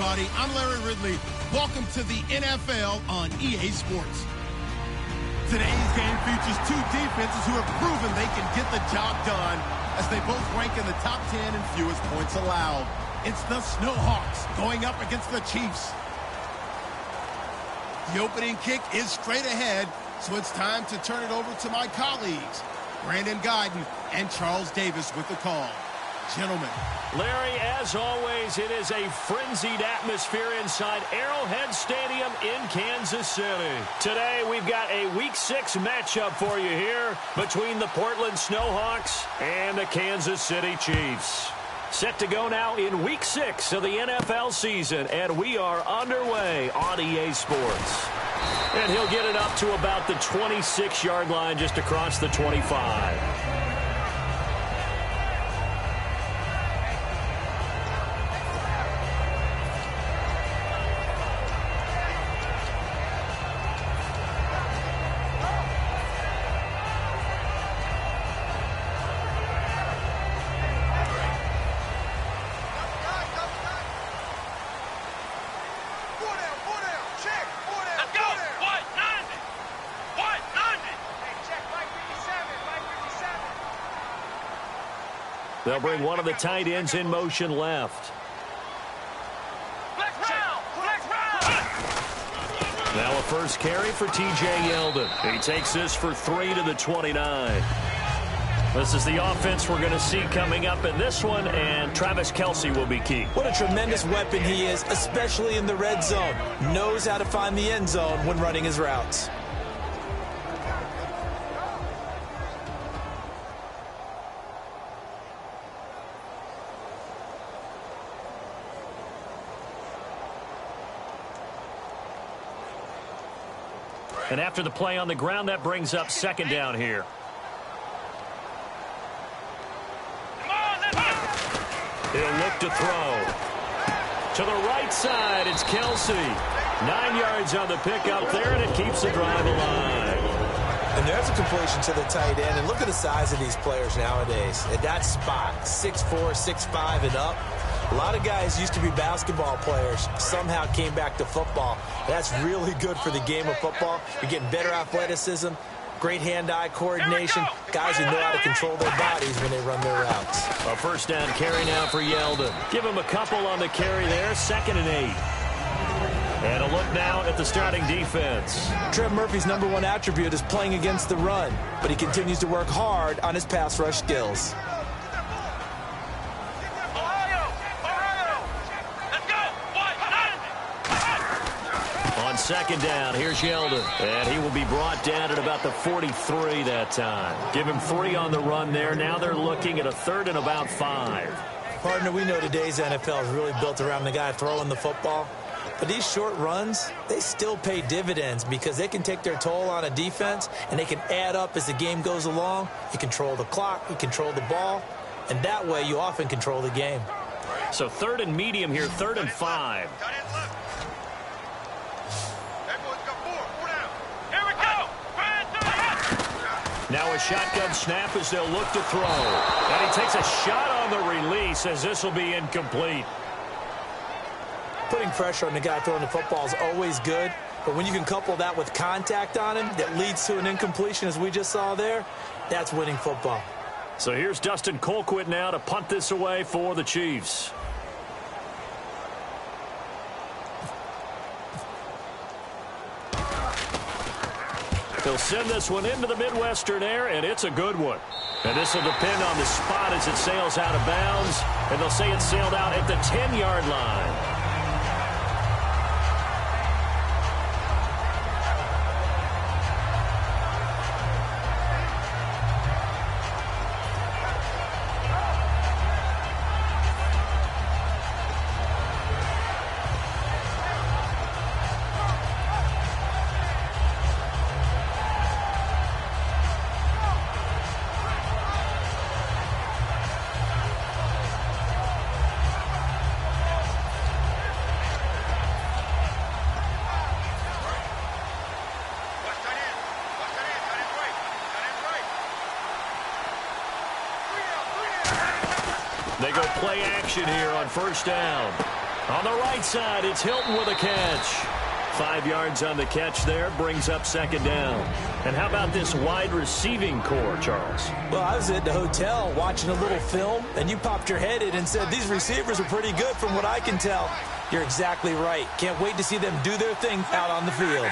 everybody. I'm Larry Ridley. Welcome to the NFL on EA Sports. Today's game features two defenses who have proven they can get the job done as they both rank in the top 10 in fewest points allowed. It's the Snowhawks going up against the Chiefs. The opening kick is straight ahead, so it's time to turn it over to my colleagues, Brandon Guyton and Charles Davis with the call. Gentlemen. Larry, as always, it is a frenzied atmosphere inside Arrowhead Stadium in Kansas City. Today, we've got a Week 6 matchup for you here between the Portland Snowhawks and the Kansas City Chiefs. Set to go now in Week 6 of the NFL season, and we are underway on EA Sports. And he'll get it up to about the 26-yard line just across the 25. They'll bring one of the tight ends in motion left. Now a first carry for T.J. Yeldon. He takes this for 3 to the 29. This is the offense we're going to see coming up in this one, and Travis Kelce will be key. What a tremendous weapon he is, especially in the red zone. Knows how to find the end zone when running his routes. And after the play on the ground, that brings up second down here. He'll look to throw. To the right side, it's Kelce. 9 yards on the pickup there, and it keeps the drive alive. And there's a completion to the tight end. And look at the size of these players nowadays. At that spot, 6'4", 6'5", and up. A lot of guys used to be basketball players, somehow came back to football. That's really good for the game of football. You're getting better athleticism, great hand-eye coordination, guys who know how to control their bodies when they run their routes. A first down carry now for Yeldon. Give him a couple on the carry there, 2nd and 8. And a look now at the starting defense. Trent Murphy's #1 attribute is playing against the run, but he continues to work hard on his pass rush skills. Second down, here's Yeldon. And he will be brought down at about the 43 that time. Give him 3 on the run there. Now they're looking at a 3rd and about 5. Partner, we know today's NFL is really built around the guy throwing the football. But these short runs, they still pay dividends because they can take their toll on a defense and they can add up as the game goes along. You control the clock, you control the ball, and that way you often control the game. So 3rd and medium here, 3rd and 5. Now a shotgun snap as they'll look to throw. And he takes a shot on the release as this will be incomplete. Putting pressure on the guy throwing the football is always good, but when you can couple that with contact on him that leads to an incompletion as we just saw there, that's winning football. So here's Dustin Colquitt now to punt this away for the Chiefs. They'll send this one into the Midwestern air, and it's a good one. And this will depend on the spot as it sails out of bounds. And they'll say it sailed out at the 10-yard line. They go play action here on first down. On the right side, it's Hilton with a catch. 5 yards on the catch there, brings up second down. And how about this wide receiving core, Charles? Well, I was at the hotel watching a little film, and you popped your head in and said these receivers are pretty good from what I can tell. You're exactly right. Can't wait to see them do their thing out on the field.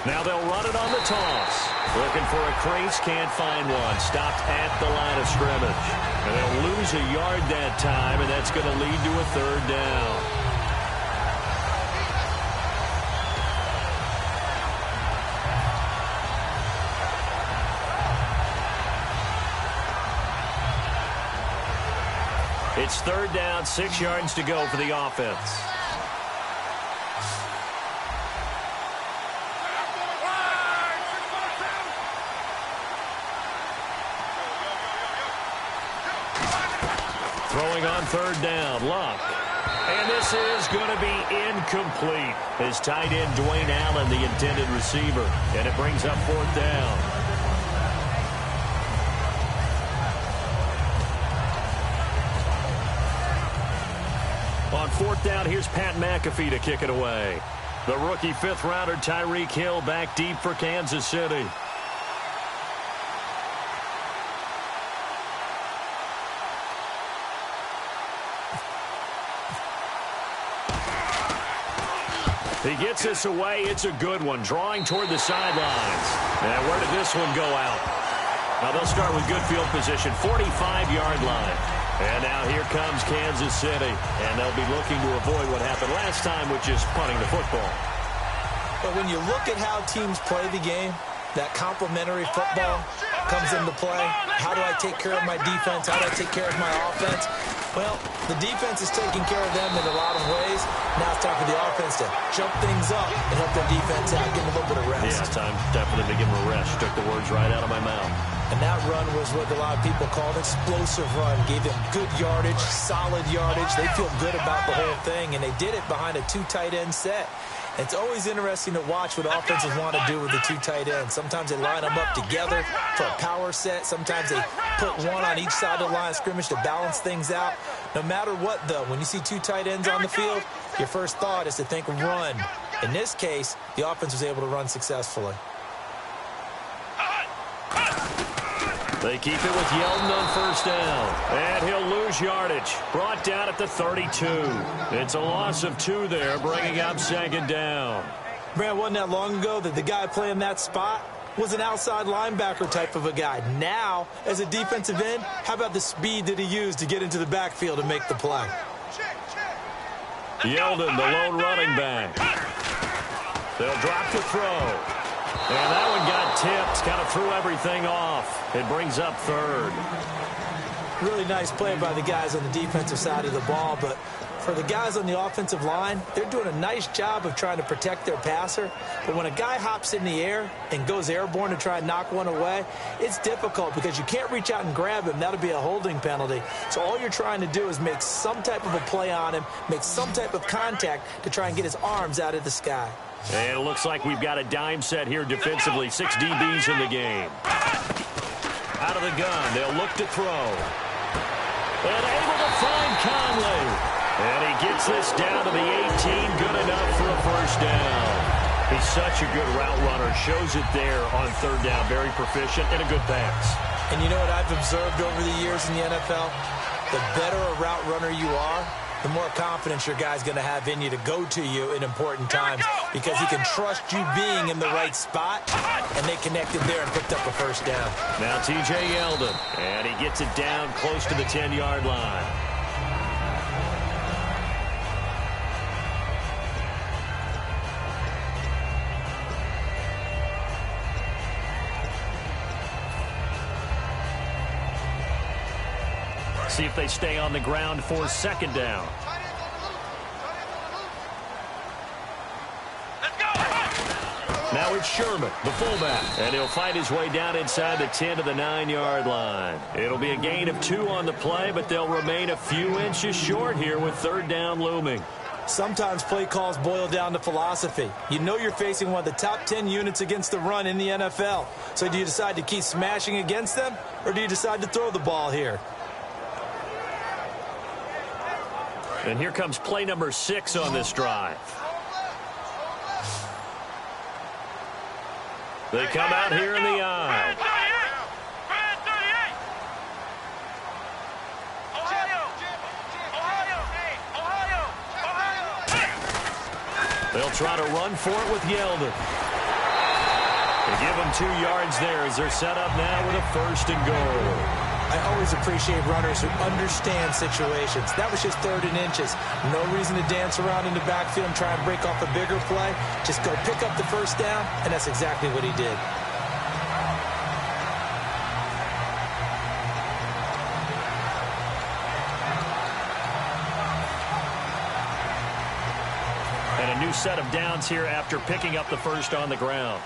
Now they'll run it on the toss. Looking for a crease, can't find one. Stopped at the line of scrimmage. And they'll lose a yard that time, and that's going to lead to a third down. It's third down, 6 yards to go for the offense. Throwing on third down, Luck. And this is going to be incomplete. His tight end, Dwayne Allen, the intended receiver. And it brings up fourth down. On fourth down, here's Pat McAfee to kick it away. The rookie fifth-rounder Tyreek Hill back deep for Kansas City. He gets this away. It's a good one. Drawing toward the sidelines. And where did this one go out? Now they'll start with good field position. 45-yard line. And now here comes Kansas City. And they'll be looking to avoid what happened last time, which is punting the football. But when you look at how teams play the game, that complementary football comes into play. How do I take care of my defense? How do I take care of my offense? Well, the defense is taking care of them in a lot of ways. Now it's time for the offense to jump things up and help their defense out. Give them a little bit of rest. Yeah, it's time definitely to give them a rest. Took the words right out of my mouth. And that run was what a lot of people call an explosive run. Gave them good yardage, solid yardage. They feel good about the whole thing, and they did it behind a 2 tight end set. It's always interesting to watch what offenses want to do with the 2 tight ends. Sometimes they line them up together for a power set. Sometimes they put one on each side of the line of scrimmage to balance things out. No matter what, though, when you see 2 tight ends on the field, your first thought is to think run. In this case, the offense was able to run successfully. They keep it with Yeldon on first down. And he'll lose yardage. Brought down at the 32. It's a loss of 2 there, bringing up second down. Brad, wasn't that long ago that the guy playing that spot was an outside linebacker type of a guy. Now, as a defensive end, how about the speed that he used to get into the backfield and make the play? Yeldon, the lone running back. They'll drop the throw. And that one got tipped, kind of threw everything off. It brings up third. Really nice play by the guys on the defensive side of the ball, but for the guys on the offensive line, they're doing a nice job of trying to protect their passer. But when a guy hops in the air and goes airborne to try and knock one away, it's difficult because you can't reach out and grab him. That'll be a holding penalty. So all you're trying to do is make some type of a play on him, make some type of contact to try and get his arms out of the sky. And it looks like we've got a dime set here defensively. 6 DBs in the game. Out of the gun, they'll look to throw. And able to find Conley. And he gets this down to the 18. Good enough for a first down. He's such a good route runner. Shows it there on third down. Very proficient and a good pass. And you know what I've observed over the years in the NFL? The better a route runner you are, the more confidence your guy's going to have in you to go to you in important times because he can trust you being in the right spot, and they connected there and picked up a first down. Now T.J. Yeldon, and he gets it down close to the 10-yard line. See if they stay on the ground for second down. Now it's Sherman, the fullback, and he'll fight his way down inside the 10 to the 9-yard line. It'll be a gain of 2 on the play, but they'll remain a few inches short here with third down looming. Sometimes play calls boil down to philosophy. You know you're facing one of the top 10 units against the run in the NFL. So do you decide to keep smashing against them, or do you decide to throw the ball here? And here comes play number 6 on this drive. They come out here in the I. They'll try to run for it with Yeldon. They give them 2 yards there as they're set up now with a 1st and goal. I always appreciate runners who understand situations. That was just 3rd and inches. No reason to dance around in the backfield and try and break off a bigger play. Just go pick up the 1st down, and that's exactly what he did. And a new set of downs here after picking up the 1st on the ground.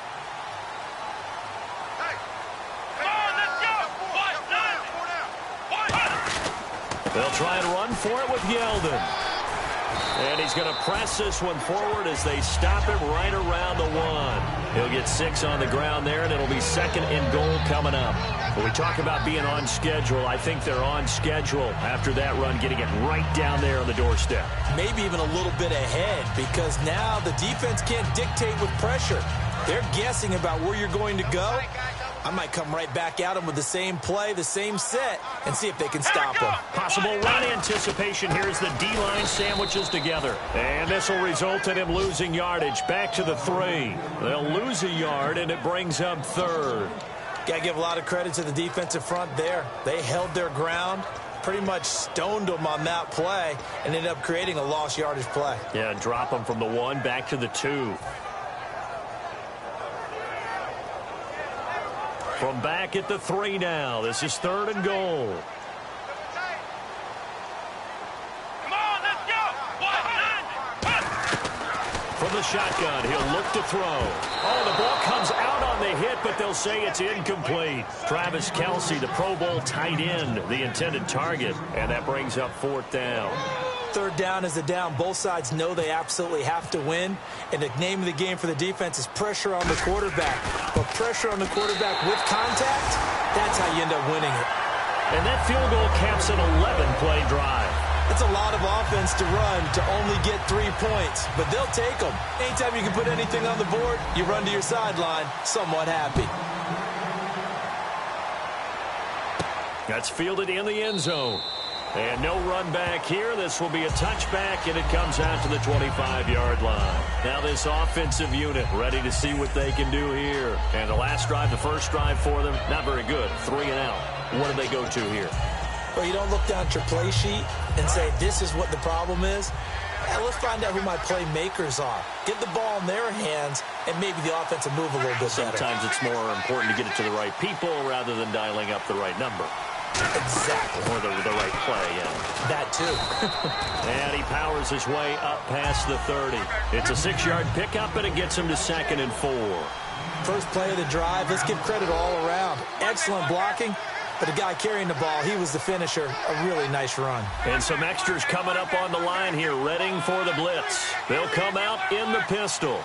They'll try and run for it with Yeldon. And he's going to press this one forward as they stop him right around the 1. He'll get 6 on the ground there, and it'll be 2nd and goal coming up. When we talk about being on schedule, I think they're on schedule after that run, getting it right down there on the doorstep. Maybe even a little bit ahead, because now the defense can't dictate with pressure. They're guessing about where you're going to go. I might come right back at them with the same play, the same set, and see if they can stop them. Possible run anticipation here as the D-line sandwiches together. And this will result in him losing yardage. Back to the 3. They'll lose a yard, and it brings up 3rd. Got to give a lot of credit to the defensive front there. They held their ground, pretty much stoned them on that play, and ended up creating a lost yardage play. Yeah, drop them from the 1 back to the 2. From back at the 3 now. This is 3rd and goal. Come on, let's go! From the shotgun, he'll look to throw. Oh, the ball comes out on the hit, but they'll say it's incomplete. Travis Kelce, the Pro Bowl tight end, the intended target, and that brings up 4th down. 3rd down is a down. Both sides know they absolutely have to win. And the name of the game for the defense is pressure on the quarterback. But pressure on the quarterback with contact, that's how you end up winning it. And that field goal caps an 11-play drive. It's a lot of offense to run to only get 3 points. But they'll take them. Anytime you can put anything on the board, you run to your sideline somewhat happy. That's fielded in the end zone. And no run back here. This will be a touchback, and it comes out to the 25-yard line. Now this offensive unit ready to see what they can do here. And the last drive, the first drive for them, not very good. 3 and out. What do they go to here? Well, you don't look down at your play sheet and say, this is what the problem is. Yeah, let's find out who my playmakers are. Get the ball in their hands, and maybe the offense will move a little bit better. Sometimes it's more important to get it to the right people rather than dialing up the right number. Exactly. Or the right play, yeah. That too. And he powers his way up past the 30. It's a 6-yard pickup, and it gets him to 2nd and 4. First play of the drive. Let's give credit all around. Excellent blocking. But the guy carrying the ball, he was the finisher. A really nice run. And some extras coming up on the line here, readying for the blitz. They'll come out in the pistol.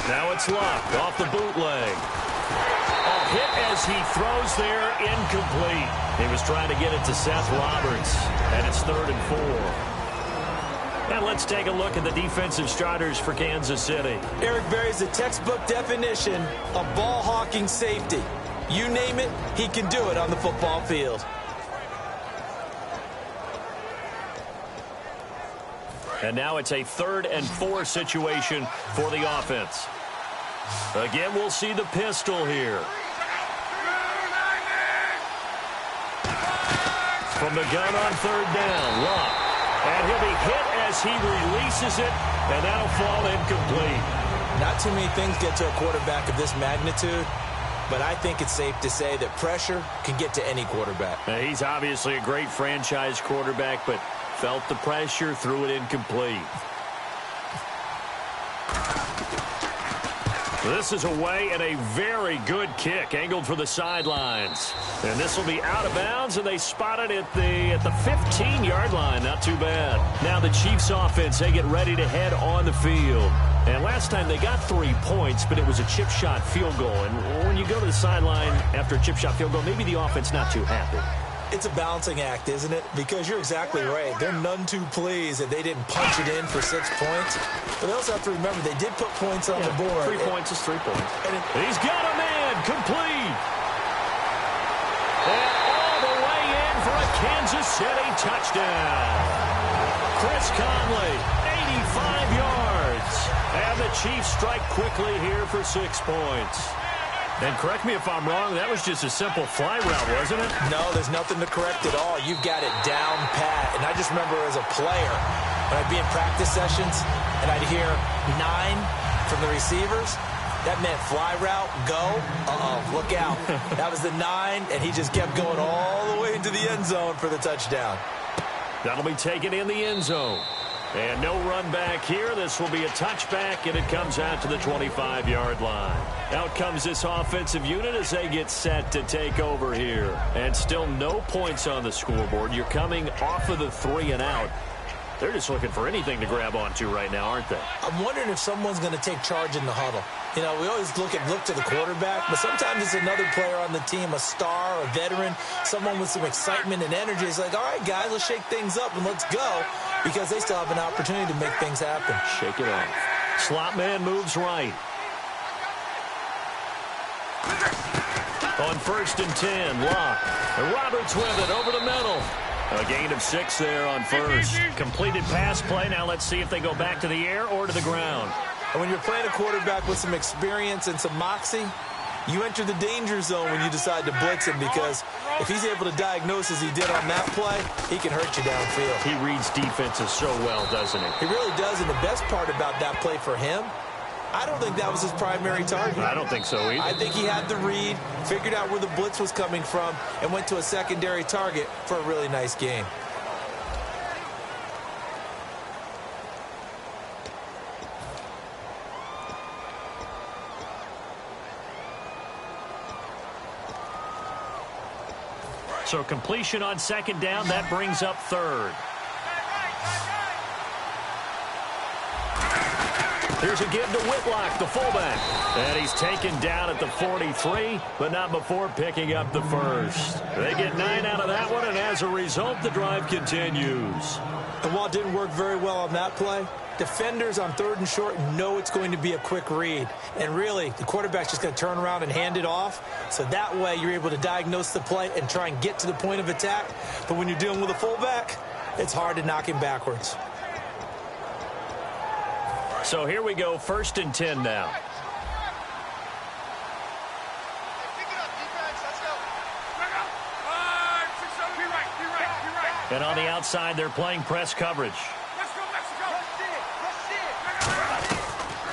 Now it's Luck off the bootleg. A hit as he throws there, incomplete. He was trying to get it to Seth Roberts, and it's 3rd and 4. And let's take a look at the defensive starters for Kansas City. Eric Berry's a textbook definition of ball-hawking safety. You name it, he can do it on the football field. And now it's a 3rd and 4 situation for the offense. Again, we'll see the pistol here. From the gun on 3rd down, Luck. And he'll be hit as he releases it, and that'll fall incomplete. Not too many things get to a quarterback of this magnitude, but I think it's safe to say that pressure can get to any quarterback. Now, he's obviously a great franchise quarterback, but felt the pressure, threw it incomplete. This is away and a very good kick angled for the sidelines. And this will be out of bounds, and they spot it at the 15-yard line. Not too bad. Now the Chiefs offense, they get ready to head on the field. And last time they got 3 points, but it was a chip shot field goal. And when you go to the sideline after a chip shot field goal, maybe the offense not too happy. It's a balancing act, isn't it? Because you're exactly right. They're none too pleased that they didn't punch it in for 6 points. But they also have to remember they did put points on the board. 3 points is 3 points. He's got a man complete. And all the way in for a Kansas City touchdown. Chris Conley, 85 yards. And the Chiefs strike quickly here for 6 points. And correct me if I'm wrong, that was just a simple fly route, wasn't it? No, there's nothing to correct at all. You've got it down pat. And I just remember as a player, when I'd be in practice sessions and I'd hear 9 from the receivers, that meant fly route, go, look out. That was the 9, and he just kept going all the way into the end zone for the touchdown. That'll be taken in the end zone. And no run back here. This will be a touchback, and it comes out to the 25-yard line. Out comes this offensive unit as they get set to take over here. And still no points on the scoreboard. You're coming off of the 3 and out. They're just looking for anything to grab onto right now, aren't they? I'm wondering if someone's going to take charge in the huddle. You know, we always look to the quarterback, but sometimes it's another player on the team, a star, a veteran, someone with some excitement and energy. It's like, all right, guys, let's shake things up and let's go, because they still have an opportunity to make things happen. Shake it off. Slot man moves right. On 1st and 10, Locke. And Roberts with it over the middle. A gain of 6 there on first. Completed pass play. Now let's see if they go back to the air or to the ground. And when you're playing a quarterback with some experience and some moxie, you enter the danger zone when you decide to blitz him, because if he's able to diagnose as he did on that play, he can hurt you downfield. He reads defenses so well, doesn't he? He really does, and the best part about that play for him, I don't think that was his primary target. I don't think so either. I think he had the read, figured out where the blitz was coming from, and went to a secondary target for a really nice gain. So completion on 2nd down, that brings up 3rd. Here's a give to Whitlock, the fullback. And he's taken down at the 43, but not before picking up the first. They get 9 out of that one, and as a result, the drive continues. And while it didn't work very well on that play, defenders on 3rd and short know it's going to be a quick read. And really, the quarterback's just going to turn around and hand it off. So that way, you're able to diagnose the play and try and get to the point of attack. But when you're dealing with a fullback, it's hard to knock him backwards. So here we go, 1st and 10 now. And on the outside, they're playing press coverage.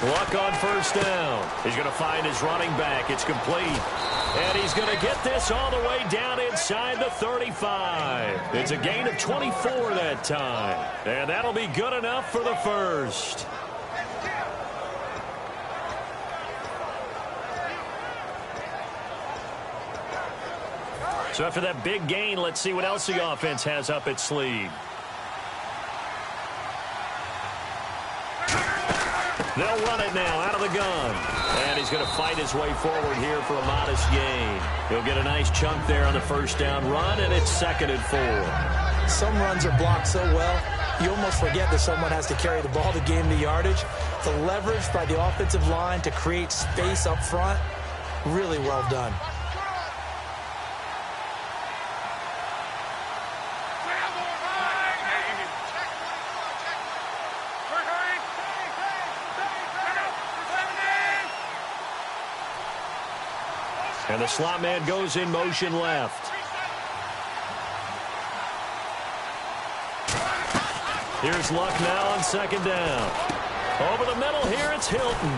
Luck on 1st down. He's going to find his running back. It's complete. And he's going to get this all the way down inside the 35. It's a gain of 24 that time. And that'll be good enough for the first. So after that big gain, let's see what else the offense has up its sleeve. They'll run it now out of the gun. And he's going to fight his way forward here for a modest gain. He'll get a nice chunk there on the 1st down run, and it's 2nd and 4. Some runs are blocked so well, you almost forget that someone has to carry the ball to gain the yardage. The leverage by the offensive line to create space up front, really well done. And the slot man goes in motion left. Here's Luck now on 2nd down. Over the middle here, it's Hilton.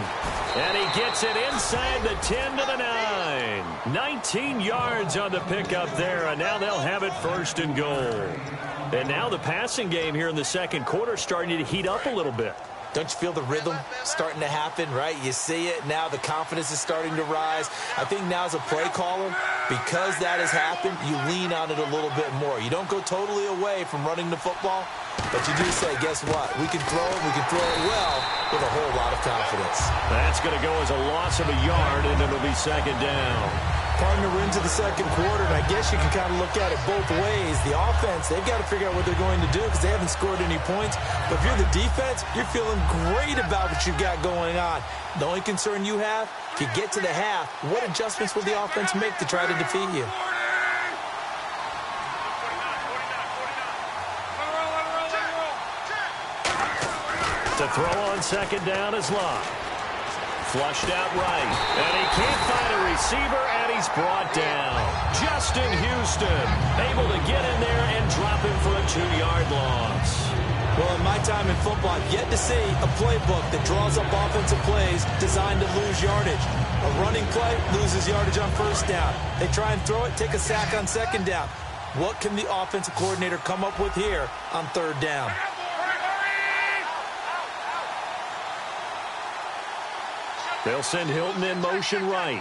And he gets it inside the 10 to the 9. 19 yards on the pickup there, and now they'll have it 1st and goal. And now the passing game here in the 2nd quarter starting to heat up a little bit. Don't you feel the rhythm starting to happen, right? You see it. Now the confidence is starting to rise. I think now as a play caller, because that has happened, you lean on it a little bit more. You don't go totally away from running the football, but you do say, guess what? We can throw it. We can throw it well with a whole lot of confidence. That's going to go as a loss of a yard, and it'll be second down. Partner, we're into the second quarter, and I guess you can kind of look at it both ways. The offense, they've got to figure out what they're going to do because they haven't scored any points. But if you're the defense, you're feeling great about what you've got going on. The only concern you have, if you get to the half, what adjustments will the offense make to try to defeat you? To throw on second down is Love. Flushed out right, and he can't find a receiver, and he's brought down. Justin Houston able to get in there and drop him for a 2-yard loss. Well, in my time in football, I've yet to see a playbook that draws up offensive plays designed to lose yardage. A running play loses yardage on first down. They try and throw it, take a sack on second down. What can the offensive coordinator come up with here on third down? They'll send Hilton in motion right.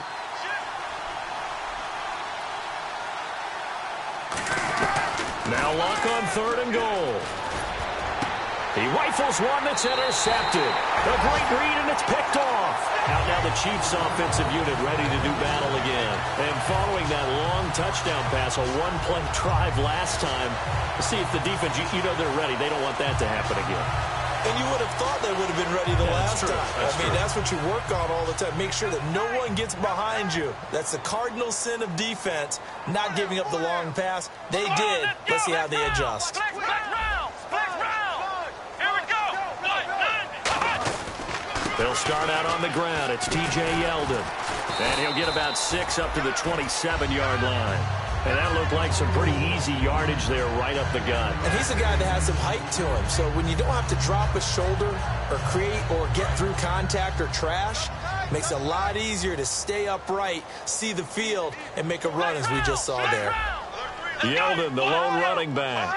Now Luck on third and goal. He rifles one that's intercepted. A great read, and it's picked off. Out now the Chiefs offensive unit ready to do battle again. And following that long touchdown pass, a one-play drive last time, let's see if the defense, you know they're ready. They don't want that to happen again. And you would have thought they would have been ready the last time. I mean, that's what you work on all the time. Make sure that no one gets behind you. That's the cardinal sin of defense, not giving up the long pass. They did. Let's see how they adjust. They'll start out on the ground. It's T.J. Yeldon. And he'll get about 6 up to the 27-yard line. And that looked like some pretty easy yardage there right up the gut. And he's a guy that has some height to him. So when you don't have to drop a shoulder or create or get through contact or trash, makes it a lot easier to stay upright, see the field, and make a run as we just saw there. Yeldon, the lone running back.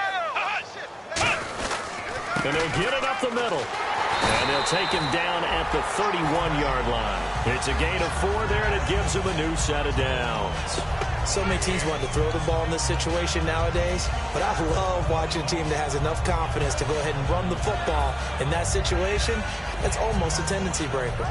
And they'll get it up the middle. And they'll take him down at the 31-yard line. It's a gain of 4 there, and it gives him a new set of downs. So many teams want to throw the ball in this situation nowadays, but I love watching a team that has enough confidence to go ahead and run the football. In that situation, that's almost a tendency breaker.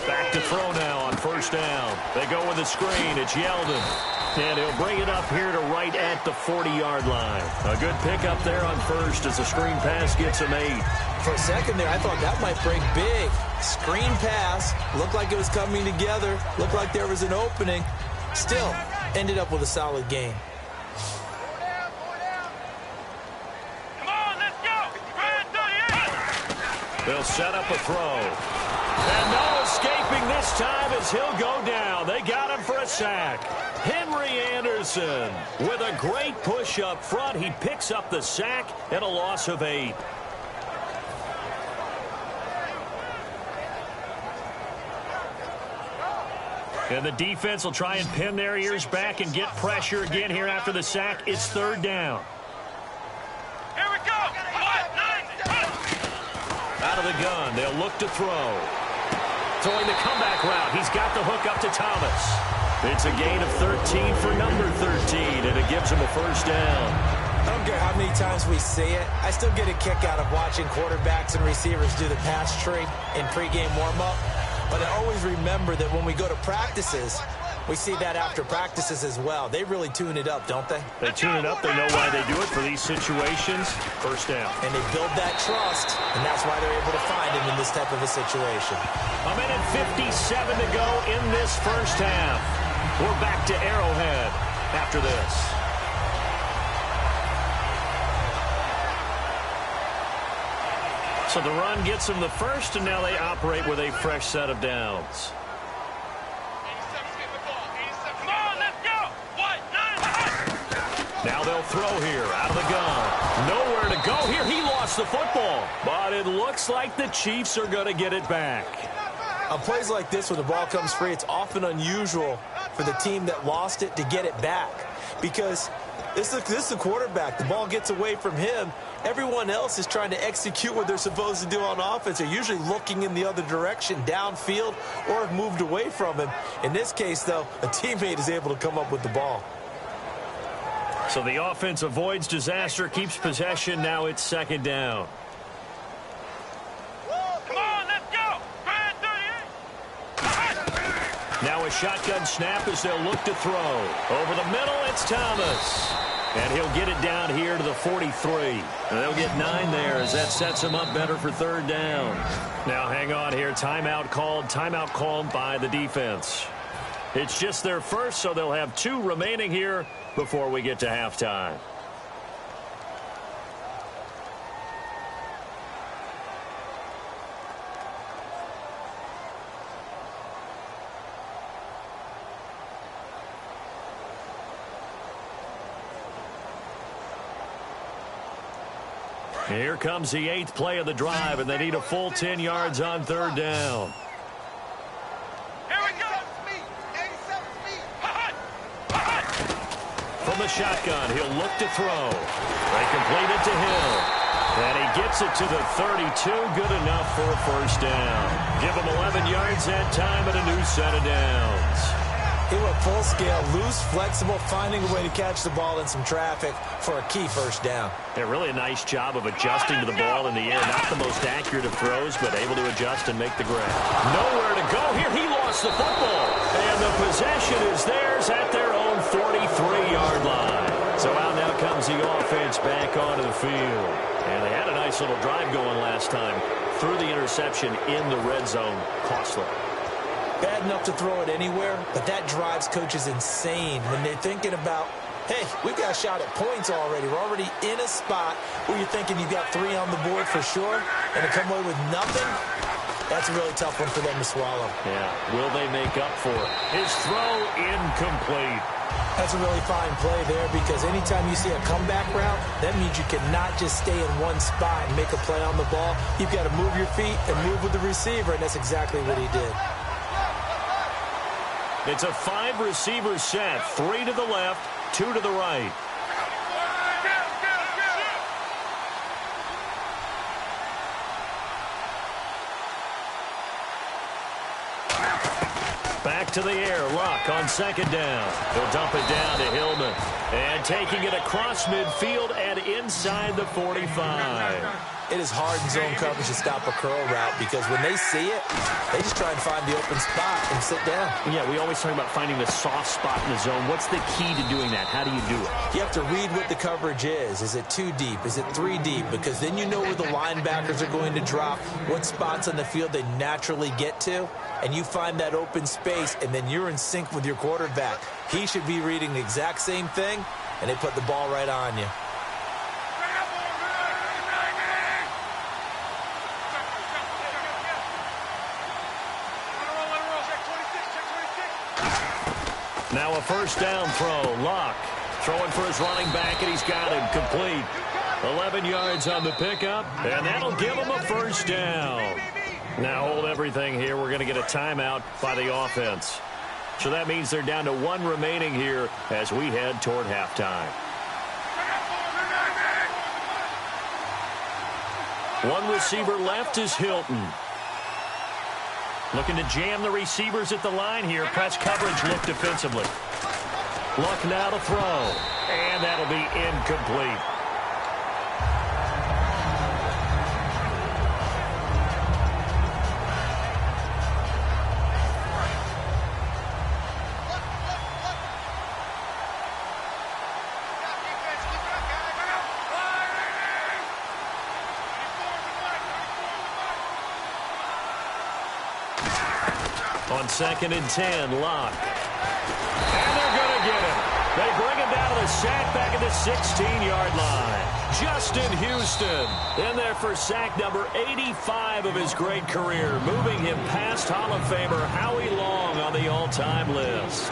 Back to throw now on first down. They go with a screen. It's Yeldon. And he'll bring it up here to right at the 40-yard line. A good pickup there on first as the screen pass gets him 8. For a second there, I thought that might break big. Screen pass. Looked like it was coming together. Looked like there was an opening. Still, ended up with a solid game. They'll set up a throw. And no escaping this time as he'll go down. They got him for a sack. Henry Anderson with a great push up front. He picks up the sack and a loss of 8. And the defense will try and pin their ears back and get pressure again here after the sack. It's third down. Here we go. Out of the gun, they'll look to throw. Throwing the comeback route. He's got the hook up to Thomas. It's a gain of 13 for number 13, and it gives him a first down. I don't care how many times we see it. I still get a kick out of watching quarterbacks and receivers do the pass tree in pregame warm-up. But I always remember that when we go to practices, we see that after practices as well. They really tune it up, don't they? They tune it up. They know why they do it for these situations. First down. And they build that trust, and that's why they're able to find him in this type of a situation. A minute 57 to go in this first half. We're back to Arrowhead after this. So the run gets them the first, and now they operate with a fresh set of downs. Now they'll throw here out of the gun. Nowhere to go here. He lost the football. But it looks like the Chiefs are going to get it back. On plays like this, when the ball comes free, it's often unusual for the team that lost it to get it back. Because this is the quarterback. The ball gets away from him. Everyone else is trying to execute what they're supposed to do on offense. They're usually looking in the other direction, downfield, or have moved away from him. In this case, though, a teammate is able to come up with the ball. So the offense avoids disaster, keeps possession. Now it's second down. Come on, let's go. Now a shotgun snap as they'll look to throw. Over the middle, it's Thomas. And he'll get it down here to the 43. And they'll get 9 there as that sets them up better for third down. Now hang on here. Timeout called by the defense. It's just their first, so they'll have 2 remaining here before we get to halftime. Here comes the 8th play of the drive, and they need a full 10 yards on third down. Here we go. From the shotgun, he'll look to throw. They complete it to Hill. And he gets it to the 32. Good enough for a first down. Give him 11 yards that time and a new set of downs. He went full scale, loose, flexible, finding a way to catch the ball in some traffic for a key first down. Yeah, really a nice job of adjusting to the ball in the air. Not the most accurate of throws, but able to adjust and make the grab. Nowhere to go here. He lost the football. And the possession is theirs at their own 43-yard line. So out now comes the offense back onto the field. And they had a nice little drive going last time. Threw the interception in the red zone. Costly. Bad enough to throw it anywhere, but that drives coaches insane when they're thinking about, hey, we've got a shot at points already. We're already in a spot where you're thinking you've got 3 on the board for sure, and to come away with nothing, that's a really tough one for them to swallow. Yeah, will they make up for it? His throw incomplete. That's a really fine play there because anytime you see a comeback route, that means you cannot just stay in one spot and make a play on the ball. You've got to move your feet and move with the receiver, and that's exactly what he did. It's a 5-receiver set. 3 to the left, 2 to the right. Back to the air. Luck on second down. He'll dump it down to Hillman. And taking it across midfield and inside the 45. It is hard in zone coverage to stop a curl route because when they see it, they just try and find the open spot and sit down. Yeah, we always talk about finding the soft spot in the zone. What's the key to doing that? How do you do it? You have to read what the coverage is. Is it 2 deep? Is it 3 deep? Because then you know where the linebackers are going to drop, what spots on the field they naturally get to, and you find that open space, and then you're in sync with your quarterback. He should be reading the exact same thing, and they put the ball right on you. Now a first down throw. Luck throwing for his running back, and he's got him complete. 11 yards on the pickup, and that'll give him a first down. Now hold everything here. We're going to get a timeout by the offense. So that means they're down to 1 remaining here as we head toward halftime. 1 receiver left is Hilton. Looking to jam the receivers at the line here. Press coverage look defensively. Luck now to throw. And that'll be incomplete. On 2nd and 10, Luck. And they're going to get him. They bring him down to the sack back at the 16-yard line. Justin Houston in there for sack number 85 of his great career, moving him past Hall of Famer Howie Long on the all-time list.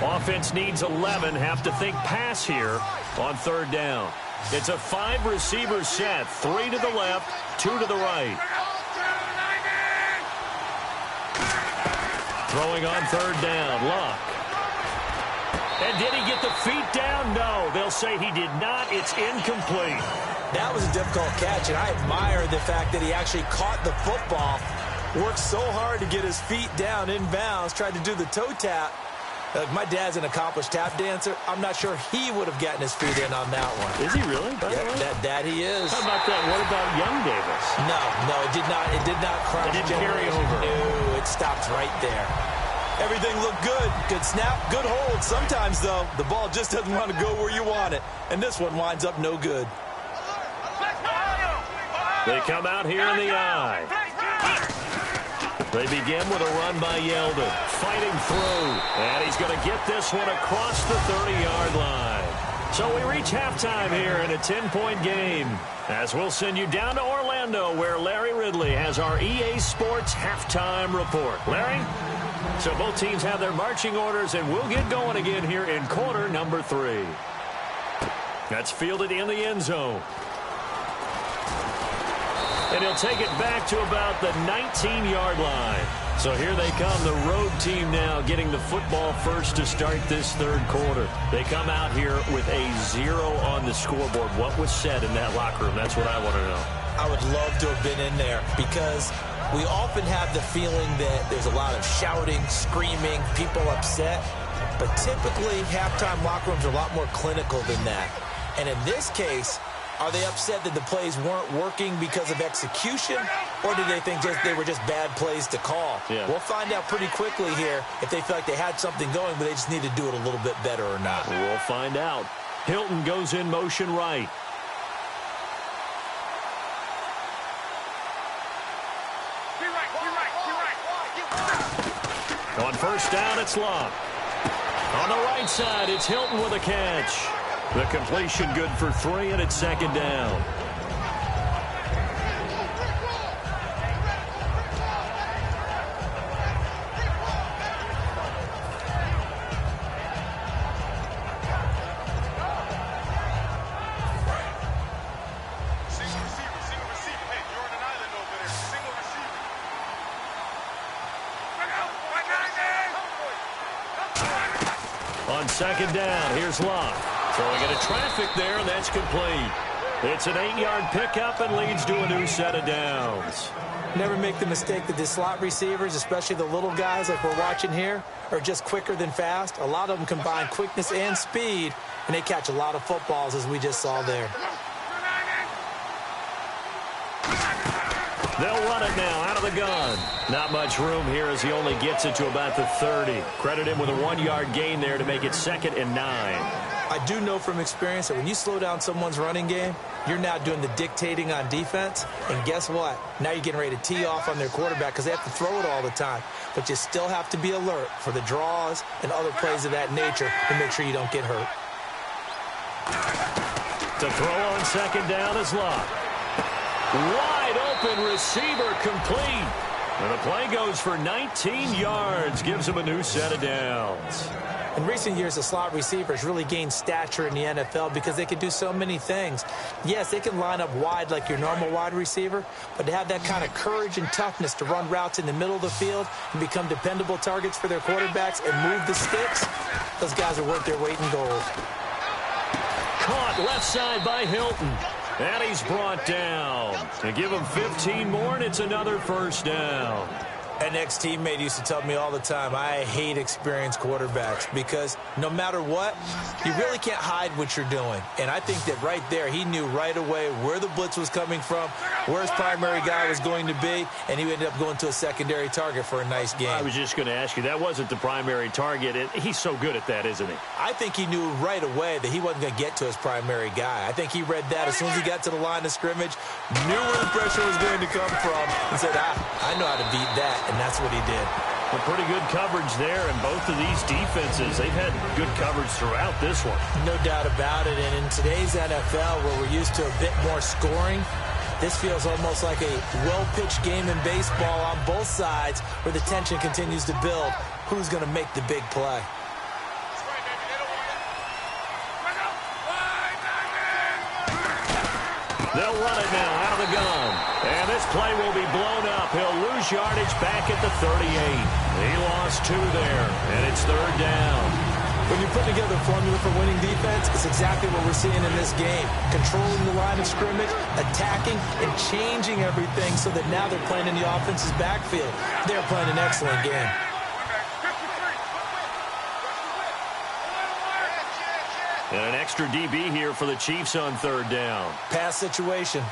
Offense needs 11. Have to think pass here on third down. It's a 5-receiver set. 3 to the left, 2 to the right. Throwing on third down, Luck. And did he get the feet down? No, they'll say he did not. It's incomplete. That was a difficult catch, and I admire the fact that he actually caught the football, worked so hard to get his feet down in bounds, tried to do the toe tap. My dad's an accomplished tap dancer. I'm not sure he would have gotten his feet in on that one. Is he really? Yeah, that he is. How about that? What about Young Davis? No, it did not. It did not cross. It didn't carry over. No, it stops right there. Everything looked good. Good snap, good hold. Sometimes, though, the ball just doesn't want to go where you want it. And this one winds up no good. They come out here in the eye. They begin with a run by Yeldon. Fighting through. And he's going to get this one across the 30-yard line. So we reach halftime here in a 10-point game. As we'll send you down to Orlando, where Larry Ridley has our EA Sports halftime report. Larry? So both teams have their marching orders, and we'll get going again here in quarter number 3. That's fielded in the end zone. And he'll take it back to about the 19-yard line. So here they come, the road team now getting the football first to start this third quarter. They come out here with a 0 on the scoreboard. What was said in that locker room? That's what I want to know. I would love to have been in there because we often have the feeling that there's a lot of shouting, screaming, people upset. But typically, halftime locker rooms are a lot more clinical than that. And in this case, are they upset that the plays weren't working because of execution, or did they think they were just bad plays to call? Yeah. We'll find out pretty quickly here if they feel like they had something going, but they just need to do it a little bit better or not. We'll find out. Hilton goes in motion right. On first down, it's Luck. On the right side, it's Hilton with a catch. The completion good for 3, and it's second down. On second down, here's Luck. Throwing into traffic there, and that's complete. It's an 8-yard pickup and leads to a new set of downs. Never make the mistake that the slot receivers, especially the little guys like we're watching here, are just quicker than fast. A lot of them combine quickness and speed, and they catch a lot of footballs, as we just saw there. They'll run it now out of the gun. Not much room here as he only gets it to about the 30. Credit him with a 1-yard gain there to make it 2nd and 9. I do know from experience that when you slow down someone's running game, you're now doing the dictating on defense. And guess what? Now you're getting ready to tee off on their quarterback because they have to throw it all the time. But you still have to be alert for the draws and other plays of that nature to make sure you don't get hurt. To throw on second down is Luck. Wide open receiver complete. And the play goes for 19 yards. Gives him a new set of downs. In recent years, the slot receivers really gained stature in the NFL because they can do so many things. Yes, they can line up wide like your normal wide receiver, but to have that kind of courage and toughness to run routes in the middle of the field and become dependable targets for their quarterbacks and move the sticks, those guys are worth their weight in gold. Caught left side by Hilton. And he's brought down. To give him 15 more, and it's another first down. An ex-teammate used to tell me all the time, I hate experienced quarterbacks because no matter what, you really can't hide what you're doing. And I think that right there, he knew right away where the blitz was coming from, where his primary guy was going to be, and he ended up going to a secondary target for a nice game. I was just going to ask you, that wasn't the primary target. He's so good at that, isn't he? I think he knew right away that he wasn't going to get to his primary guy. I think he read that as soon as he got to the line of scrimmage, knew where the pressure was going to come from, and said, I know how to beat that. And that's what he did. Well, pretty good coverage there, and both of these defenses, they've had good coverage throughout this one. No doubt about it, and in today's NFL, where we're used to a bit more scoring, this feels almost like a well-pitched game in baseball on both sides where the tension continues to build. Who's going to make the big play? They'll run it now out of the gun. And this play will be blown up. He'll lose yardage back at the 38. He lost 2 there, and it's 3rd down. When you put together a formula for winning defense, it's exactly what we're seeing in this game. Controlling the line of scrimmage, attacking, and changing everything so that now they're playing in the offense's backfield. They're playing an excellent game. And an extra DB here for the Chiefs on 3rd down. Pass situation.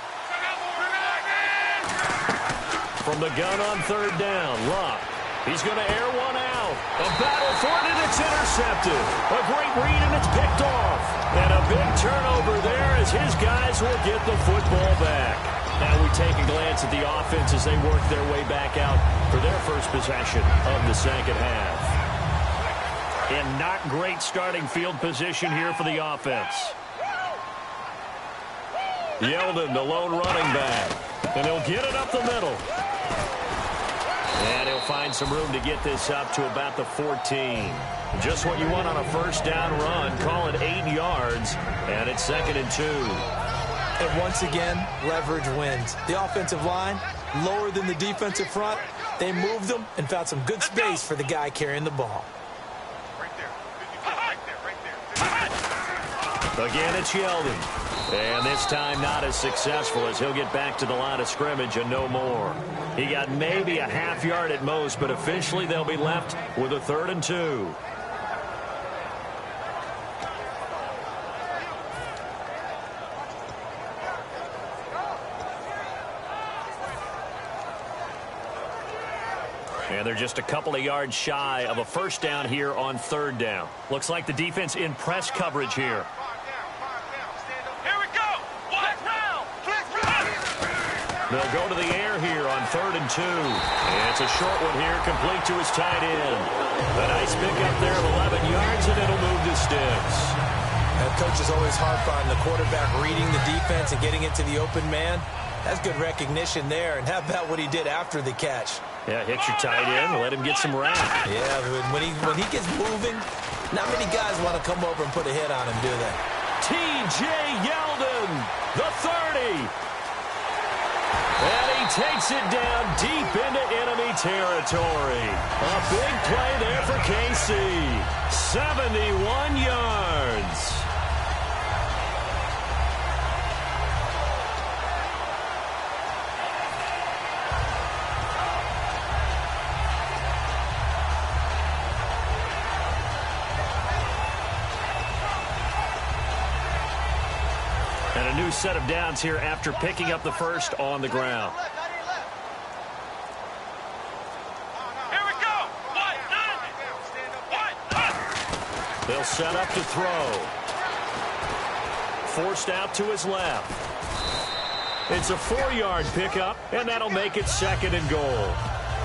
From the gun on 3rd down, Luck. He's going to air one out. A battle for it, and it's intercepted. A great read, and it's picked off. And a big turnover there as his guys will get the football back. Now we take a glance at the offense as they work their way back out for their first possession of the second half. And not great starting field position here for the offense. Yeldon, the lone running back. And he'll get it up the middle. And he'll find some room to get this up to about the 14. Just what you want on a first down run. Call it 8 yards. And it's 2nd and 2. And once again, leverage wins. The offensive line, lower than the defensive front. They moved them and found some good space for the guy carrying the ball. Again, it's Yeldon. And this time not as successful as he'll get back to the line of scrimmage and no more. He got maybe a half yard at most, but officially they'll be left with a 3rd and 2. And they're just a couple of yards shy of a first down here on 3rd down. Looks like the defense in press coverage here. They'll go to the air here on 3rd and 2. And it's a short one here, complete to his tight end. A nice pickup there of 11 yards, and it'll move the sticks. That coach is always hard on the quarterback reading the defense and getting into the open man. That's good recognition there. And how about what he did after the catch? Yeah, hit your tight end, let him get some rap. Yeah, when he gets moving, not many guys want to come over and put a hit on him, do they? T.J. Yeldon, the 30. And he takes it down deep into enemy territory. A big play there for KC. 71 yards. And a new set of downs here after picking up the first on the ground. Here we go. They'll set up to throw. Forced out to his left. It's a 4-yard pickup, and that'll make it 2nd and goal.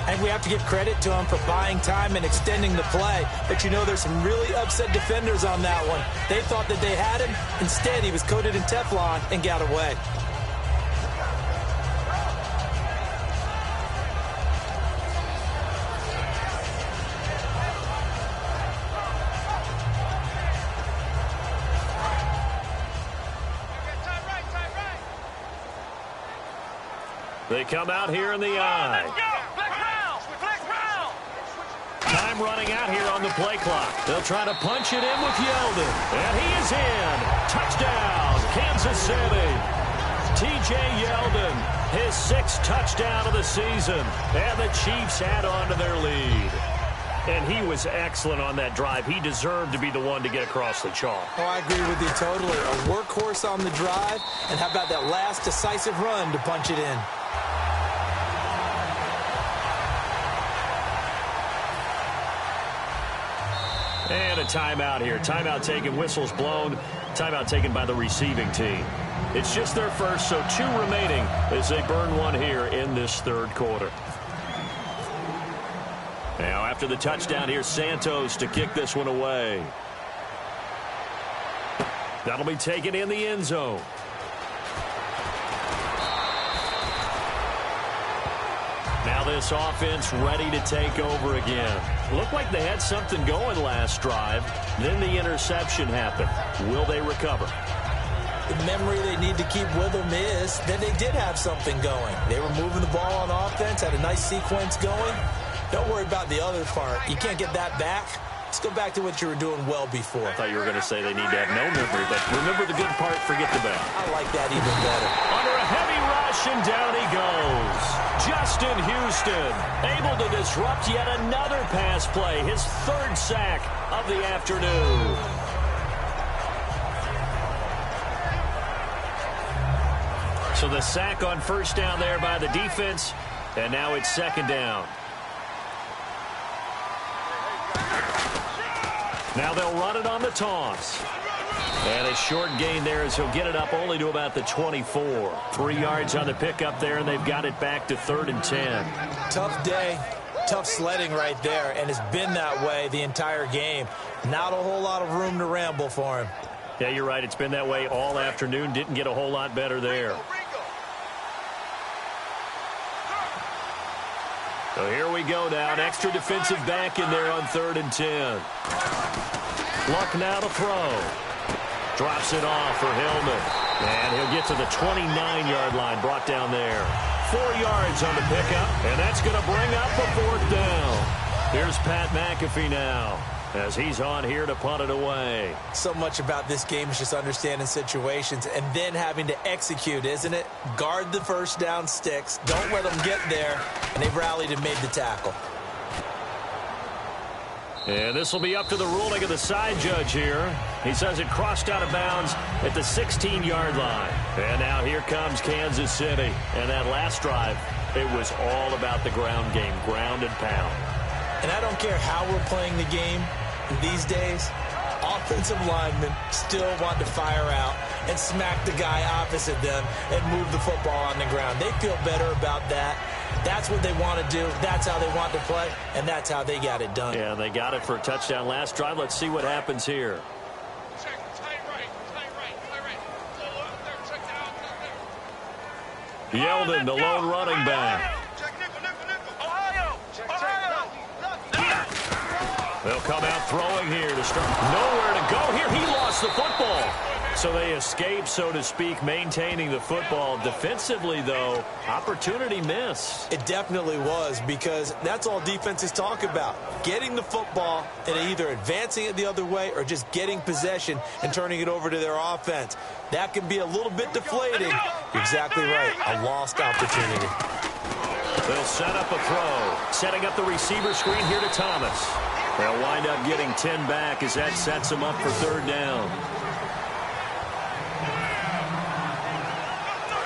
And we have to give credit to him for buying time and extending the play. But you know there's some really upset defenders on that one. They thought that they had him. Instead, he was coated in Teflon and got away. They come out here in the eye. Time running out here on the play clock. They'll try to punch it in with Yeldon. And he is in. Touchdown, Kansas City. T.J. Yeldon, his 6th touchdown of the season. And the Chiefs add on to their lead. And he was excellent on that drive. He deserved to be the one to get across the chalk. Oh, I agree with you totally. A workhorse on the drive. And how about that last decisive run to punch it in? And a timeout here. Timeout taken, whistles blown. Timeout taken by the receiving team. It's just their first, so 2 remaining as they burn one here in this 3rd quarter. Now after the touchdown, here's Santos to kick this one away. That'll be taken in the end zone. Now this offense ready to take over again. Looked like they had something going last drive. Then the interception happened. Will they recover? memory they need to keep with them is that they did have something going. They were moving the ball on offense, had a nice sequence going. Don't worry about the other part. You can't get that back. Let's go back to what you were doing well before. I thought you were going to say they need to have no memory, but remember the good part, forget the bad. I like that even better. Under a heavy rush, and down he goes. Justin Houston able to disrupt yet another pass play, his third sack of the afternoon. So the sack on first down there by the defense, and now it's second down. Now they'll run it on the toss. And a short gain there as he'll get it up only to about the 24. 3 yards on the pickup there, and they've got it back to 3rd and 10. Tough day, tough sledding right there, and it's been that way the entire game. Not a whole lot of room to ramble for him. Yeah, you're right. It's been that way all afternoon. Didn't get a whole lot better there. So here we go now. An extra defensive back in there on 3rd and 10. Luck now to throw. Drops it off for Hillman. And he'll get to the 29-yard line, brought down there. 4 yards on the pickup, and that's going to bring up a 4th down. Here's Pat McAfee now, as he's on here to punt it away. So much about this game is just understanding situations and then having to execute, isn't it? Guard the first down sticks. Don't let them get there. And they've rallied and made the tackle. And this will be up to the ruling of the side judge here. He says it crossed out of bounds at the 16-yard line. And now here comes Kansas City. And that last drive, it was all about the ground game, ground and pound. And I don't care how we're playing the game these days, offensive linemen still want to fire out and smack the guy opposite them and move the football on the ground. They feel better about that. That's what they want to do. That's how they want to play, and that's how they got it done. Yeah, they got it for a touchdown last drive. Let's see what happens here. Yeldon, the lone running back. They'll come out throwing here to start. Nowhere to go here. He lost the football. So they escape, so to speak, maintaining the football. Defensively, though, opportunity missed. It definitely was, because that's all defenses talk about. Getting the football and either advancing it the other way or just getting possession and turning it over to their offense. That can be a little bit deflating. You're exactly right. A lost opportunity. They'll set up a throw. Setting up the receiver screen here to Thomas. They'll wind up getting 10 back as that sets them up for 3rd down.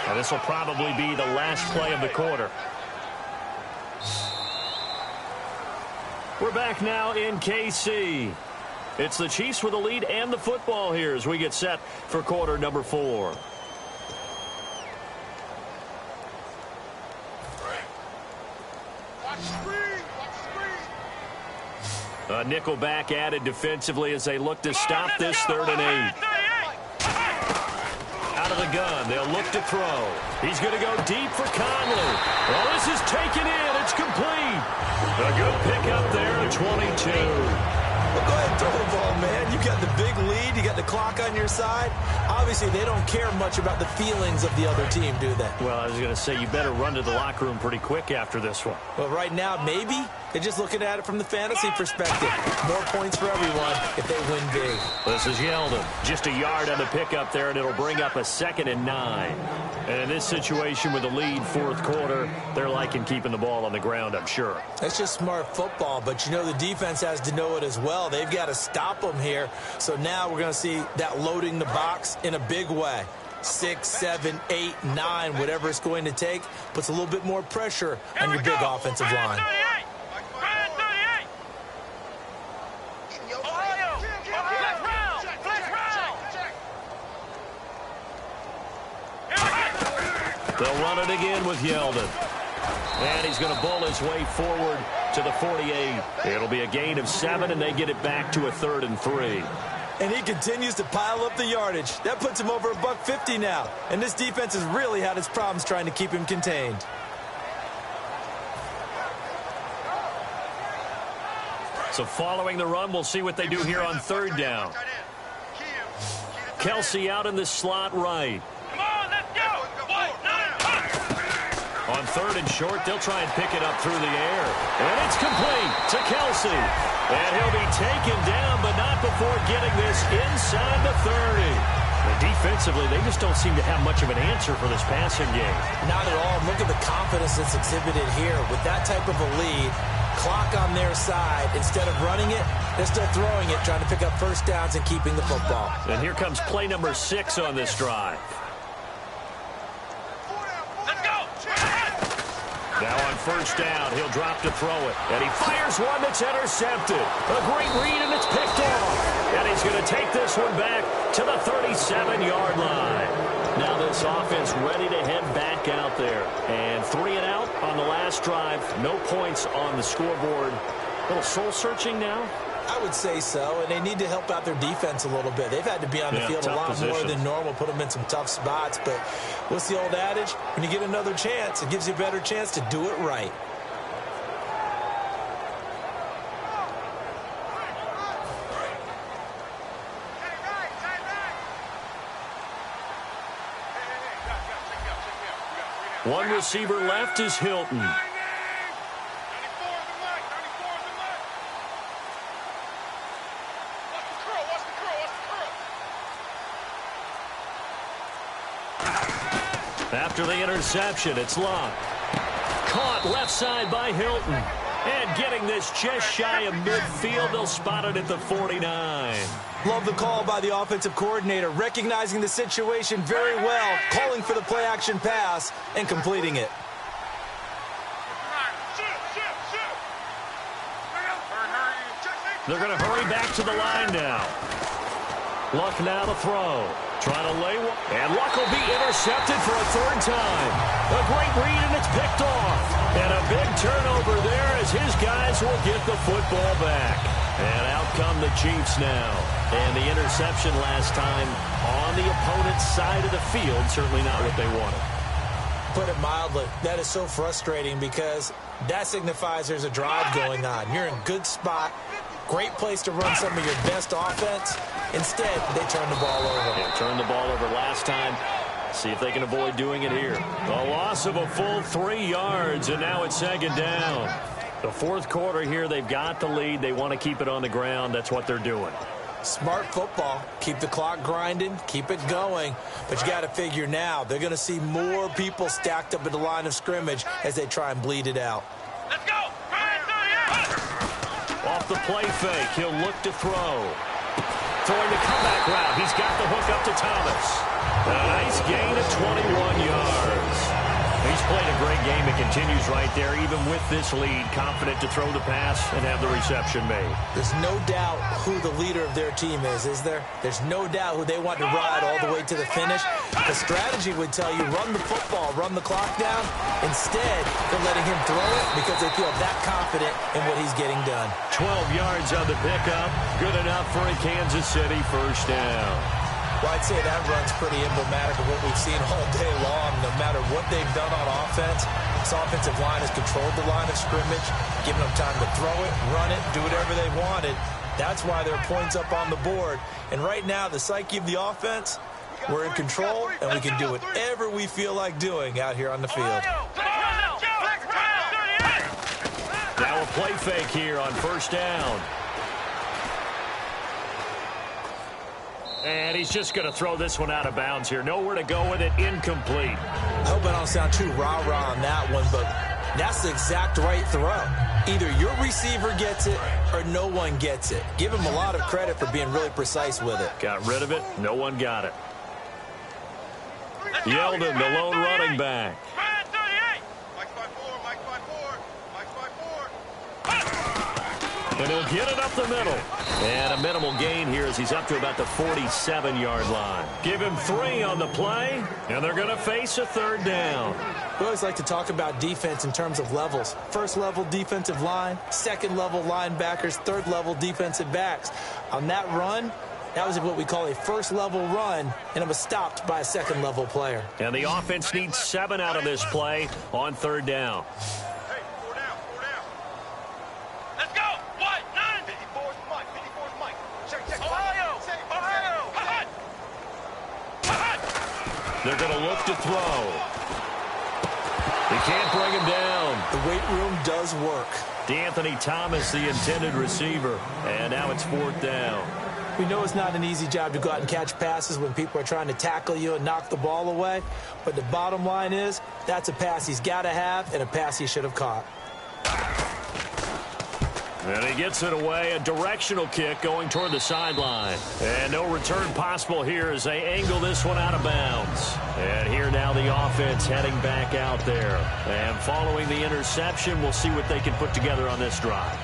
And this will probably be the last play of the quarter. We're back now in KC. It's the Chiefs with the lead and the football here as we get set for quarter number 4. A nickel back added defensively as they look to stop this 3rd and 8. Out of the gun, they'll look to throw. He's going to go deep for Conley. Well, this is taken in. It's complete. A good pick up there at 22. Well, go ahead and throw the ball, man. You got the big lead. You got the clock on your side. Obviously, they don't care much about the feelings of the other team, do they? Well, I was going to say, you better run to the locker room pretty quick after this one. Well, right now, maybe they're just looking at it from the fantasy perspective. More points for everyone if they win big. This is Yeldon. Just a yard on the pickup there, and it'll bring up a 2nd and 9. And in this situation with the lead 4th quarter, they're liking keeping the ball on the ground, I'm sure. That's just smart football, but you know the defense has to know it as well. They've got to stop them here. So now we're going to see that loading the box in a big way. 6, 7, 8, 9, whatever it's going to take, puts a little bit more pressure on your big offensive line. They'll run it again with Yeldon. And he's going to bull his way forward to the 48. It'll be a gain of 7, and they get it back to a 3rd and 3. And he continues to pile up the yardage. That puts him over $150 now. And this defense has really had its problems trying to keep him contained. So following the run, we'll see what they do here on 3rd down. Kelsey out in the slot right. Come on, let's go. White, 9. On 3rd and short, they'll try and pick it up through the air. And it's complete to Kelsey. And he'll be taken down, but not before getting this inside the 30. But defensively, they just don't seem to have much of an answer for this passing game. Not at all. Look at the confidence that's exhibited here. With that type of a lead, clock on their side, instead of running it, they're still throwing it, trying to pick up first downs and keeping the football. And here comes play number 6 on this drive. Let's go. Now on 1st down, he'll drop to throw it. And he fires one that's intercepted. A great read, and it's picked off. And he's going to take this one back to the 37-yard line. Now this offense ready to head back out there. And 3 and out on the last drive. No points on the scoreboard. A little soul-searching now? I would say so, and they need to help out their defense a little bit. They've had to be on the field a lot more than normal, put them in some tough spots. But what's the old adage? When you get another chance, it gives you a better chance to do it right. One receiver left is Hilton. After the interception, it's Locke. Caught left side by Hilton. And getting this just shy of midfield, they'll spot it at the 49. Love the call by the offensive coordinator, recognizing the situation very well, calling for the play-action pass, and completing it. They're going to hurry back to the line now. Luck now to throw. Trying to lay one. And Luck will be intercepted for a 3rd time. A great read, and it's picked off. And a big turnover there as his guys will get the football back. And out come the Chiefs now. And the interception last time on the opponent's side of the field. Certainly not what they wanted. Put it mildly, that is so frustrating because that signifies there's a drive going on. You're in a good spot. Great place to run some of your best offense. Instead, they turn the ball over. Yeah, turned the ball over last time. See if they can avoid doing it here. A loss of a full 3 yards, and now it's 2nd down. The 4th quarter here, they've got the lead. They want to keep it on the ground. That's what they're doing. Smart football. Keep the clock grinding. Keep it going. But you got to figure now, they're going to see more people stacked up at the line of scrimmage as they try and bleed it out. Let's go. Off the play fake, he'll look to throw. Throwing the comeback route. He's got the hook up to Thomas. A nice gain of 21 yards. He's played a great game and continues right there, even with this lead, confident to throw the pass and have the reception made. There's no doubt who the leader of their team is there? There's no doubt who they want to ride all the way to the finish. The strategy would tell you run the football, run the clock down. Instead, they're letting him throw it because they feel that confident in what he's getting done. 12 yards on the pickup. Good enough for a Kansas City 1st down. Well, I'd say that run's pretty emblematic of what we've seen all day long. No matter what they've done on offense, this offensive line has controlled the line of scrimmage, given them time to throw it, run it, do whatever they wanted. That's why there are points up on the board. And right now, the psyche of the offense, we're in control, and we can do whatever we feel like doing out here on the field. Now a play fake here on 1st down. And he's just going to throw this one out of bounds here. Nowhere to go with it. Incomplete. I hope I don't sound too rah-rah on that one, but that's the exact right throw. Either your receiver gets it or no one gets it. Give him a lot of credit for being really precise with it. Got rid of it. No one got it. Yeldon, the lone running back. And he'll get it up the middle. And a minimal gain here as he's up to about the 47-yard line. Give him 3 on the play, and they're going to face a 3rd down. We always like to talk about defense in terms of levels. 1st level defensive line, 2nd level linebackers, 3rd level defensive backs. On that run, that was what we call a 1st level run, and it was stopped by a 2nd level player. And the offense needs 7 out of this play on 3rd down. They're going to look to throw. He can't bring him down. The weight room does work. D'Anthony Thomas, the intended receiver. And now it's 4th down. We know it's not an easy job to go out and catch passes when people are trying to tackle you and knock the ball away. But the bottom line is, that's a pass he's got to have and a pass he should have caught. And he gets it away, a directional kick going toward the sideline. And no return possible here as they angle this one out of bounds. And here now the offense heading back out there. And following the interception, we'll see what they can put together on this drive.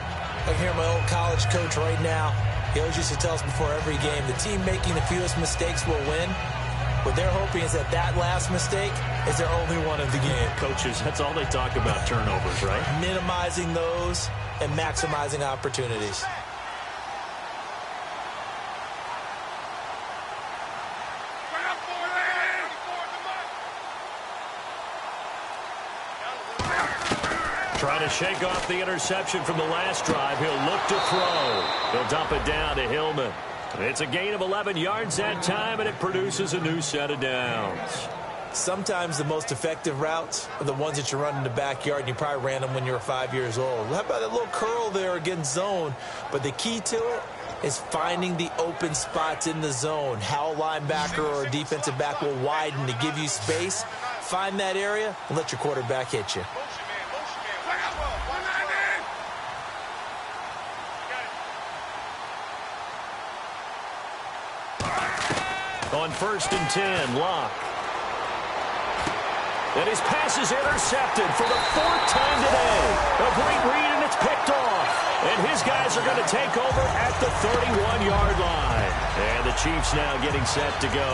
I hear my old college coach right now. He always used to tell us before every game, the team making the fewest mistakes will win. What they're hoping is that last mistake is their only one of the game. Coaches, that's all they talk about, turnovers, right? Minimizing those and maximizing opportunities. Trying to shake off the interception from the last drive. He'll look to throw. He'll dump it down to Hillman. It's a gain of 11 yards that time, and it produces a new set of downs. Sometimes the most effective routes are the ones that you run in the backyard, and you probably ran them when you were 5 years old. How about that little curl there against zone? But the key to it is finding the open spots in the zone. How a linebacker or a defensive back will widen to give you space. Find that area and let your quarterback hit you. On 1st and 10, Locke. And his pass is intercepted for the 4th time today. A great read, and it's picked off. And his guys are going to take over at the 31-yard line. And the Chiefs now getting set to go.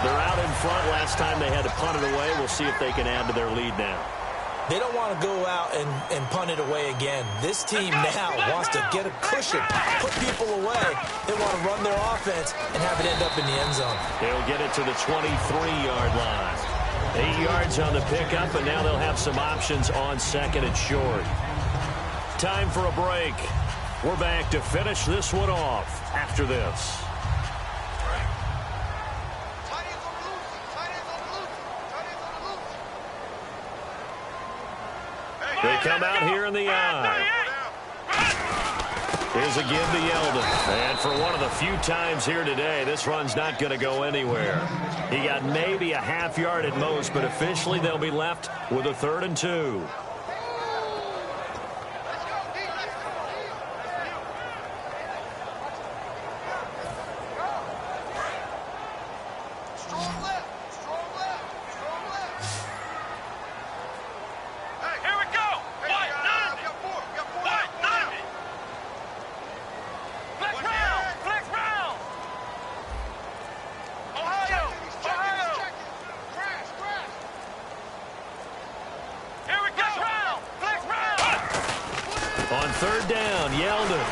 They're out in front. Last time they had to punt it away. We'll see if they can add to their lead now. They don't want to go out and punt it away again. This team now wants to get a cushion, put people away. They want to run their offense and have it end up in the end zone. They'll get it to the 23-yard line. 8 yards on the pickup, and now they'll have some options on 2nd and short. Time for a break. We're back to finish this one off after this. They come out here in the eye. Here's a give to Yeldon. And for one of the few times here today, this run's not going to go anywhere. He got maybe a half yard at most, but officially they'll be left with a 3rd and 2. On 3rd down, Yeldon.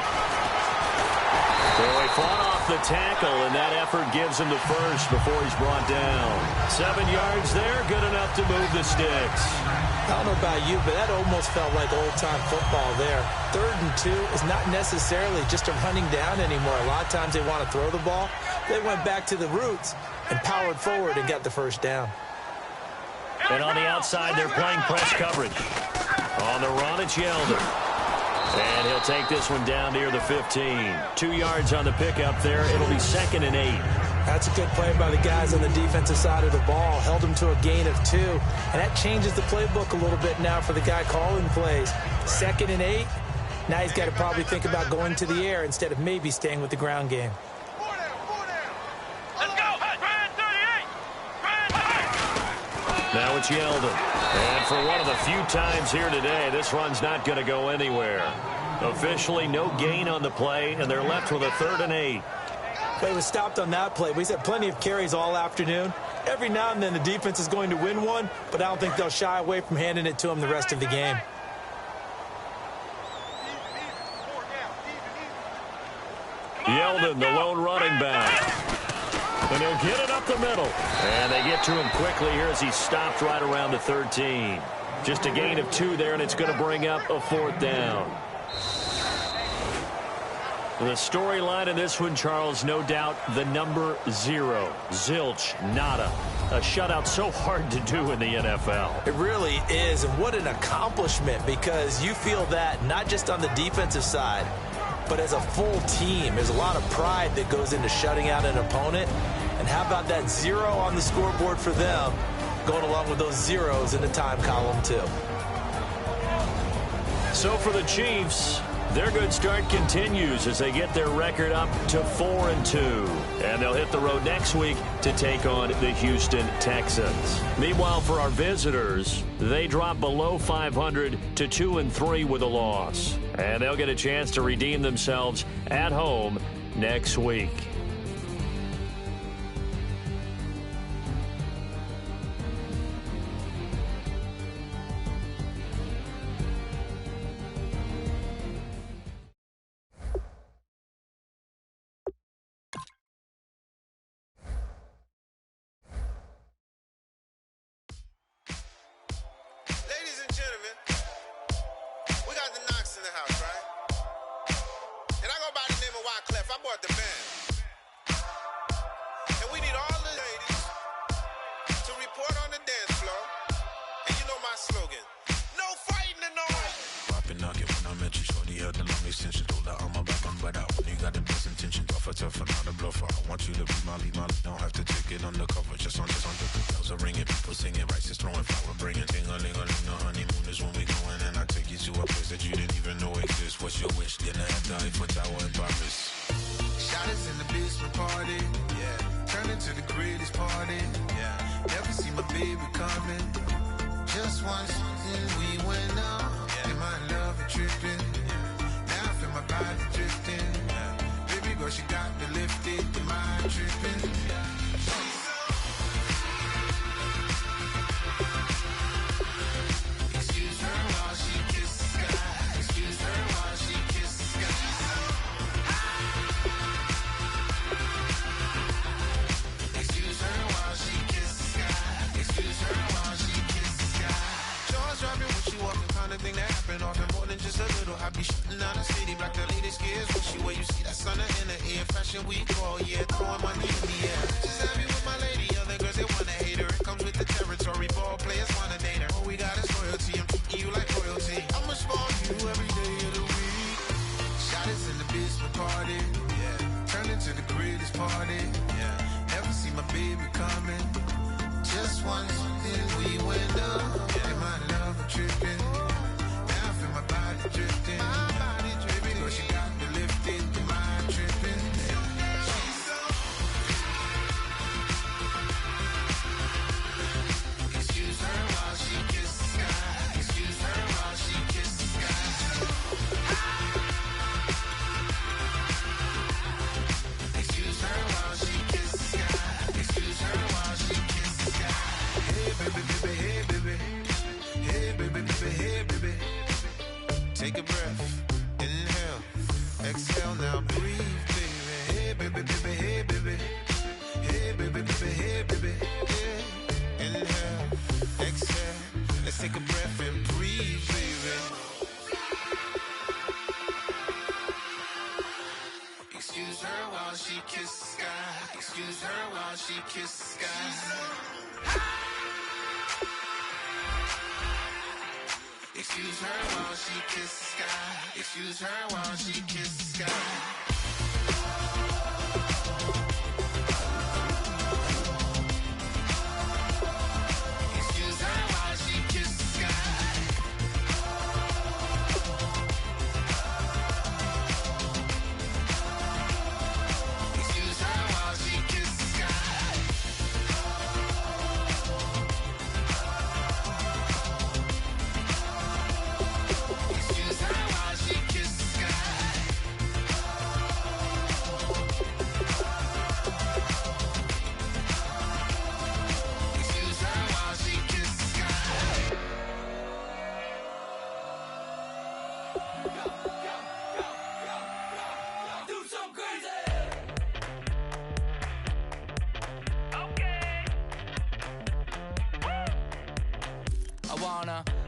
So he fought off the tackle, and that effort gives him the first before he's brought down. 7 yards there, good enough to move the sticks. I don't know about you, but that almost felt like old-time football there. 3rd and 2 is not necessarily just a running down anymore. A lot of times they want to throw the ball. They went back to the roots and powered forward and got the first down. And on the outside, they're playing press coverage. On the run, it's Yeldon. And he'll take this one down near the 15. 2 yards on the pickup there. It'll be 2nd and 8. That's a good play by the guys on the defensive side of the ball. Held him to a gain of 2. And that changes the playbook a little bit now for the guy calling plays. 2nd and 8. Now he's got to probably think about going to the air instead of maybe staying with the ground game. Now it's Yeldon. And for one of the few times here today, this run's not going to go anywhere. Officially, no gain on the play, and they're left with a 3rd and 8. They was stopped on that play, but he's had plenty of carries all afternoon. Every now and then the defense is going to win one, but I don't think they'll shy away from handing it to him the rest of the game. Yeldon, the lone running back. And he'll get it up the middle. And they get to him quickly here as he's stopped right around the 13. Just a gain of 2 there, and it's going to bring up a 4th down. The storyline in this one, Charles, no doubt the number 0. Zilch, nada. A shutout so hard to do in the NFL. It really is, and what an accomplishment, because you feel that not just on the defensive side, but as a full team. There's a lot of pride that goes into shutting out an opponent. And how about that 0 on the scoreboard for them, going along with those zeros in the time column too. So for the Chiefs, their good start continues as they get their record up to 4-2. And they'll hit the road next week to take on the Houston Texans. Meanwhile, for our visitors, they drop below 500 to 2-3 with a loss. And they'll get a chance to redeem themselves at home next week.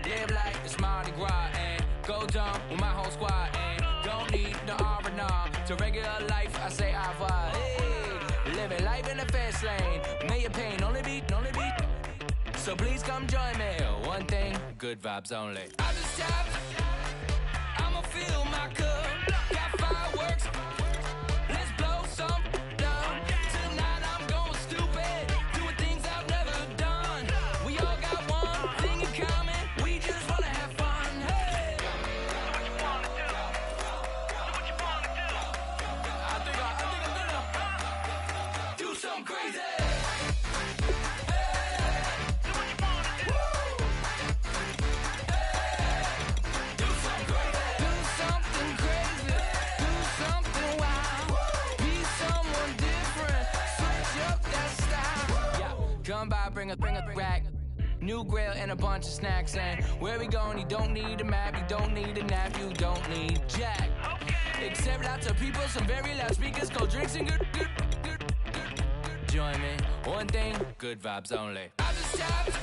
Live like it's Mardi Gras and go dumb with my whole squad and don't need no R&R. To regular life, I say au revoir. Hey, living life in the fast lane. May your pain only be So please come join me. One thing, good vibes only. I just tapped. I'ma fill my cup. Got fireworks. Let's blow some down. Tonight I'm going stupid. Doing things I've never done. We all got one thing in common. We just wanna have fun. Hey. I think I'm gonna do something crazy. Come by, bring a rack. New grill and a bunch of snacks. And where we going, you don't need a map. You don't need a nap. You don't need jack. Except lots of people, some very loud speakers, cold drinks and good. Join me. One thing, good vibes only. I just tapped.